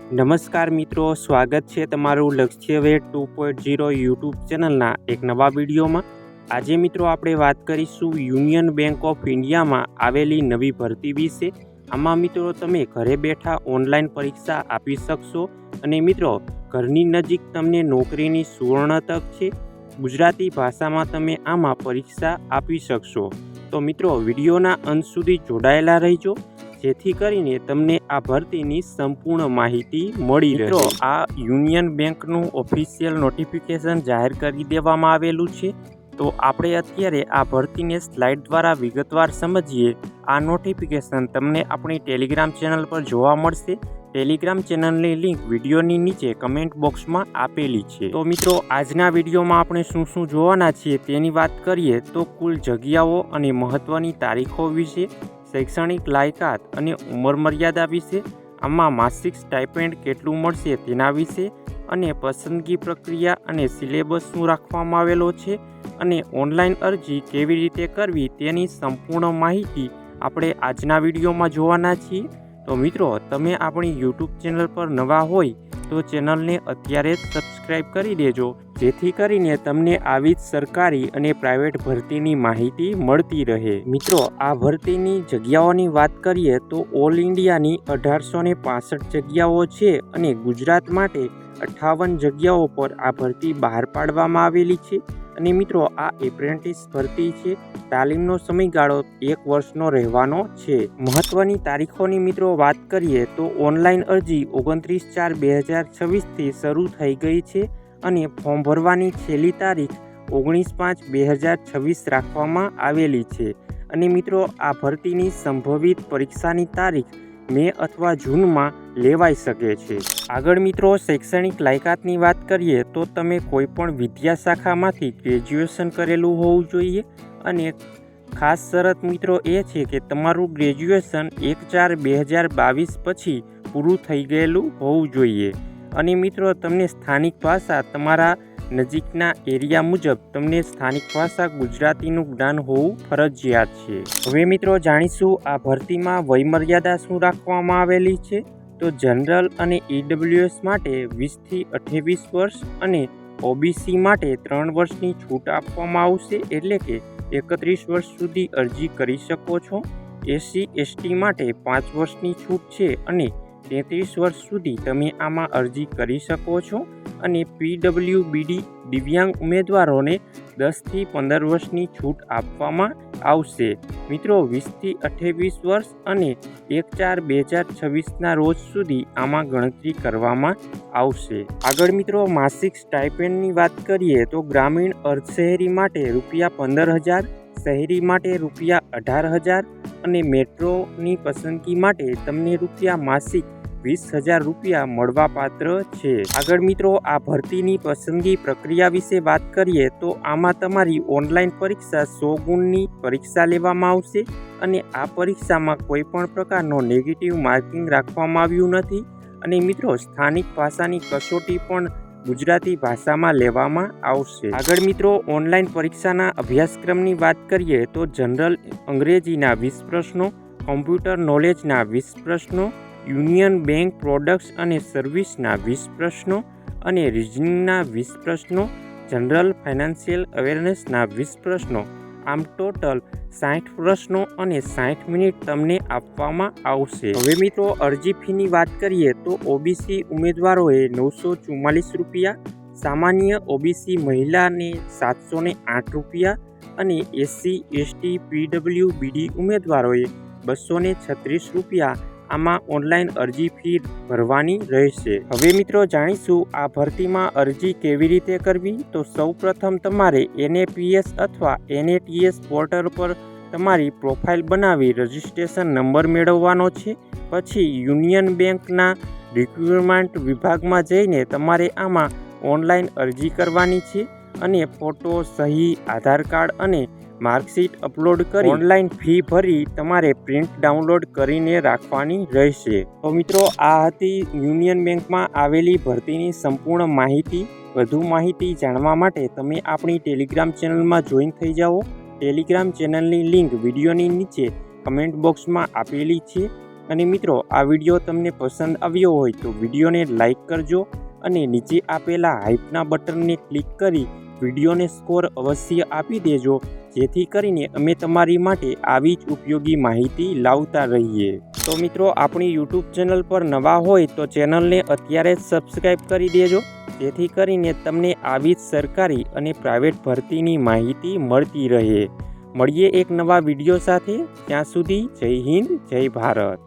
નમસ્કાર મિત્રો, સ્વાગત છે તમારું લક્ષ્ય વેટ 2.0 યુટ્યુબ ચેનલના એક નવા વિડીયોમાં। આજે મિત્રો આપણે વાત કરીશું યુનિયન બેંક ઓફ ઇન્ડિયામાં આવેલી નવી ભરતી વિશે। આમાં મિત્રો તમે ઘરે બેઠા ઓનલાઈન પરીક્ષા આપી શકશો અને મિત્રો ઘરની નજીક તમને નોકરીની સુવર્ણ તક છે। ગુજરાતી ભાષામાં તમે આમાં પરીક્ષા આપી શકશો। તો મિત્રો વિડીયોના અંત સુધી જોડાયેલા રહેજો, જેથી કરીને તમને આ ભરતીની સંપૂર્ણ માહિતી મળી રહે। મિત્રો આ યુનિયન બેંકનું ઓફિશિયલ નોટિફિકેશન જાહેર કરી દેવામાં આવેલું છે। તો આપણે અત્યારે આ ભરતીને સ્લાઇડ દ્વારા વિગતવાર સમજીએ। આ નોટિફિકેશન તમને આપણી ટેલિગ્રામ ચેનલ પર જોવા મળશે। ટેલિગ્રામ ચેનલની લિંક વિડીયોની નીચે કમેન્ટ બોક્સમાં આપેલી છે। તો મિત્રો આજના વિડીયોમાં આપણે શું શું જોવાના છીએ તેની વાત કરીએ તો કુલ જગ્યાઓ અને મહત્ત્વની તારીખો વિશે, શૈક્ષણિક લાયકાત અને ઉંમર મર્યાદા વિશે, આમાં માસિક સ્ટાઇપેન્ડ કેટલું મળશે તેના વિશે, અને પસંદગી પ્રક્રિયા અને સિલેબસ શું રાખવામાં આવેલો છે, અને ઓનલાઈન અરજી કેવી રીતે કરવી તેની સંપૂર્ણ માહિતી આપણે આજના વિડીયોમાં જોવાના છીએ। તો મિત્રો તમે આપણી યુટ્યુબ ચેનલ પર નવા હોય તો ચેનલને અત્યારે જ સબસ્ક્રાઈબ કરી દેજો, જેથી કરીને તમને આવી જ સરકારી અને પ્રાઇવેટ ભરતીની માહિતી મળતી રહે। મિત્રો આ ભરતીની જગ્યાઓની વાત કરીએ તો ઓલ ઇન્ડિયાની 1865 જગ્યાઓ છે અને ગુજરાત માટે 58 જગ્યાઓ પર આ ભરતી બહાર પાડવામાં આવેલી છે। અને મિત્રો આ એપ્રેન્ટિસ ભરતી છે। તાલીમનો સમયગાળો 1 વર્ષનો રહેવાનો છે। મહત્વની તારીખોની મિત્રો વાત કરીએ તો ઓનલાઈન અરજી 29/4/2026થી શરૂ થઈ ગઈ છે અને ફોર્મ ભરવાની છેલ્લી તારીખ 19/5/2026 રાખવામાં આવેલી છે। અને મિત્રો આ ભરતીની સંભવિત પરીક્ષાની તારીખ મે અથવા જૂનમાં લેવાઈ શકે છે। આગળ મિત્રો શૈક્ષણિક લાયકાતની વાત કરીએ તો તમે કોઈપણ વિદ્યાશાખામાંથી ગ્રેજ્યુએશન કરેલું હોવું જોઈએ, અને ખાસ શરત મિત્રો એ છે કે તમારું ગ્રેજ્યુએશન 1/4/2022 પછી પૂરું થઈ ગયેલું હોવું જોઈએ। અને મિત્રો તમને સ્થાનિક ભાષા તમારા નજીકના એરિયા મુજબ તમને સ્થાનિક ભાષા ગુજરાતીનું જ્ઞાન હોવું ફરજિયાત છે। હવે મિત્રો જાણીશું આ ભરતીમાં વયમર્યાદા શું રાખવામાં આવેલી છે। તો જનરલ અને EWS માટે 20 થી 28 વર્ષ અને OBC માટે 3 વર્ષની છૂટ આપવામાં આવશે, એટલે કે 31 વર્ષ સુધી અરજી કરી શકો છો। SC/ST માટે 5 વર્ષની છૂટ છે અને 33 વર્ષ સુધી તમે આમાં અરજી કરી શકો છો। અને PWBD દિવ્યાંગ ઉમેદવારોને 10 થી 15 વર્ષની છૂટ આપવામાં આવશે। મિત્રો 20 થી 28 વર્ષ અને 1/4/2026ના રોજ સુધી આમાં ગણતરી કરવામાં આવશે। આગળ મિત્રો માસિક સ્ટાઇપેન્ડની વાત કરીએ તો ગ્રામીણ અર્ધશહેરી માટે ₹15,000, શહેરી માટે ₹18,000 અને મેટ્રોની પસંદગી માટે તમને માસિક ₹20,000 મળવાપાત્ર છે। આગળ મિત્રો આ ભરતીની પસંદગી પ્રક્રિયા વિશે વાત કરીએ તો આમાં તમારી ઓનલાઈન પરીક્ષા 100 ગુણની પરીક્ષા લેવામાં આવશે, અને આ પરીક્ષામાં કોઈ પણ પ્રકારનો નેગેટિવ માર્કિંગ રાખવામાં આવ્યું નથી। અને મિત્રો સ્થાનિક ભાષાની કસોટી પણ ગુજરાતી ભાષામાં લેવામાં આવશે। આગળ મિત્રો ઓનલાઈન પરીક્ષાના અભ્યાસક્રમની વાત કરીએ તો જનરલ અંગ્રેજીના 20 પ્રશ્નો, કોમ્પ્યુટર નોલેજના 20 પ્રશ્નો, યુનિયન બેંક પ્રોડક્ટ્સ અને સર્વિસના 20 પ્રશ્નો, અને રિઝનિંગના 20 પ્રશ્નો, જનરલ ફાઇનાન્શિયલ અવેરનેસના 20 પ્રશ્નો, આમ ટોટલ 60 પ્રશ્નો અને 60 મિનિટ તમને આપવામાં આવશે। હવે મિત્રો અરજી ફીની વાત કરીએ તો OBC ઉમેદવારોએ ₹944, સામાન્ય OBC મહિલાને ₹708 અને SC/ST PWBD ઉમેદવારોએ ₹236 આમાં ઓનલાઈન અરજી ફી ભરવાની રહેશે। હવે મિત્રો જાણીશું આ ભરતીમાં અરજી કેવી રીતે કરવી। તો સૌપ્રથમ તમારે NAPS અથવા NATS પોર્ટલ પર તમારી પ્રોફાઇલ બનાવી રજિસ્ટ્રેશન નંબર મેળવવાનો છે। પછી યુનિયન બેંકના રિક્રુટમેન્ટ વિભાગમાં જઈને તમારે આમાં ઓનલાઈન અરજી કરવાની છે, અને ફોટો, સહી, આધાર કાર્ડ અને માર્કશીટ અપલોડ કરી ઓનલાઈન ફી ભરી તમારે પ્રિન્ટ ડાઉનલોડ કરીને રાખવાની રહેશે। તો મિત્રો આ હતી યુનિયન બેંકમાં આવેલી ભરતીની સંપૂર્ણ માહિતી। વધુ માહિતી જાણવા માટે તમે આપણી ટેલિગ્રામ ચેનલમાં જોઈન થઈ જાઓ। ટેલિગ્રામ ચેનલની લિંક વિડીયોની નીચે કમેન્ટ બોક્સમાં આપેલી છે। અને મિત્રો આ વિડીયો તમને પસંદ આવ્યો હોય તો વિડીયોને લાઈક કરજો અને નીચે આપેલા હાઈપના બટનને ક્લિક કરી વિડીયોને સ્કોર અવશ્ય આપી દેજો, જેથી કરીને અમે તમારી માટે આવી જ ઉપયોગી માહિતી લાવતા રહીએ। તો મિત્રો આપણી યુટ્યુબ ચેનલ પર નવા હોય તો ચેનલને અત્યારે જ સબસ્ક્રાઈબ કરી દેજો, જેથી કરીને તમને આવી જ સરકારી અને પ્રાઇવેટ ભરતીની માહિતી મળતી રહે। મળીએ એક નવા વિડીયો સાથે, ત્યાં સુધી જય હિન્દ, જય ભારત।